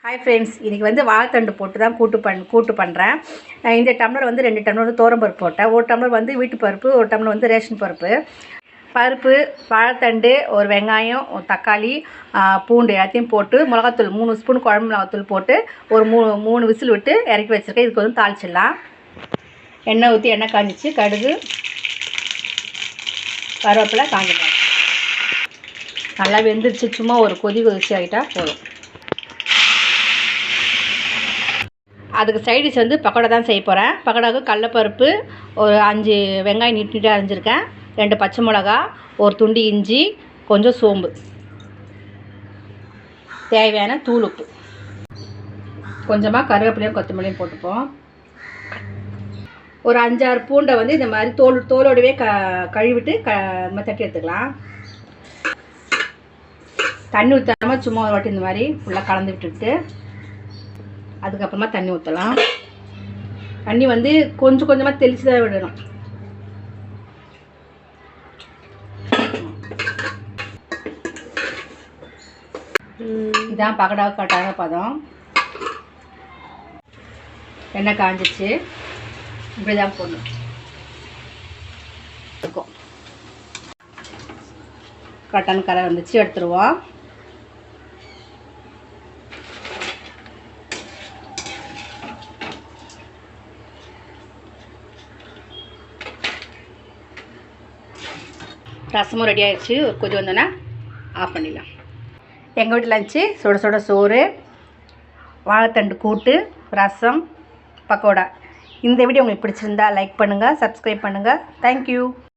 Hi friends, இன்றைக்கி வந்து வாழைத்தண்டு போட்டு தான் கூட்டு பண்ணுறேன். இந்த டம்ளர் வந்து 2 டம்ளர் வந்து துவரம்பருப்பு போட்டேன். ஒரு டம்ளர் வந்து வீட்டு பருப்பு, ஒரு டம்ளர் வந்து ரேஷன் பருப்பு. பருப்பு, வாழைத்தண்டு, ஒரு வெங்காயம், ஒரு தக்காளி, பூண்டு எல்லாத்தையும் போட்டு மிளகாத்தூள் 3 ஸ்பூன் குழம்பு மிளகாத்தூள் போட்டு ஒரு 3 விசில் விட்டு இறக்கி வச்சுருக்கேன். இதுக்கு வந்து தாளிச்சிடலாம். எண்ணெய் ஊற்றி எண்ணெய் காஞ்சிச்சு, கடுகு, கருவேப்பிலை, காஞ்ச நல்லா வெந்துருச்சு. சும்மா ஒரு கொதிச்சு ஆகிட்டால் போதும். அதுக்கு சைடிஷ் வந்து பக்கோடா தான் செய்ய போகிறேன். பக்கோடாவுக்கு கடலப்பருப்பு, ஒரு 5 வெங்காயம் நீட்டாக அரிஞ்சிருக்கேன், 2 பச்சை மிளகா, ஒரு துண்டு இஞ்சி, கொஞ்சம் சோம்பு, தேவையான தூள் உப்பு, கொஞ்சமாக கருவேப்பிலையும் கொத்தமல்லியும் போட்டுப்போம். ஒரு 5-6 பூண்டை வந்து இந்த மாதிரி தோலோடவே கழுவிட்டு தட்டி எடுத்துக்கலாம். தண்ணி ஊற்றாமல் சும்மா ஒரு வாட்டி இந்த மாதிரி ஃபுல்லாக கலந்து விட்டுட்டு அதுக்கப்புறமா தண்ணி ஊற்றலாம். தண்ணி வந்து கொஞ்சம் கொஞ்சமாக தெளித்து தான் விடணும். இதான் பக்கோடாவுக்கு கட்டாக பதம். எண்ணெய் காஞ்சிச்சு, இப்படி தான் போடணும். இருக்கும் கட்டன் கரை வந்துச்சு, எடுத்துருவோம். ரசமும் ரெடி ஆகிடுச்சு. ஒரு கொதி வந்தோன்னா ஆஃப் பண்ணிடலாம். எங்கள் வீட்டில் லஞ்சு சுட சுட சோறு, வாழைத்தண்டு கூட்டு, ரசம், பக்கோடா. இந்த வீடியோ உங்களுக்கு பிடிச்சிருந்தா லைக் பண்ணுங்கள், சப்ஸ்கிரைப் பண்ணுங்கள். தேங்க்யூ.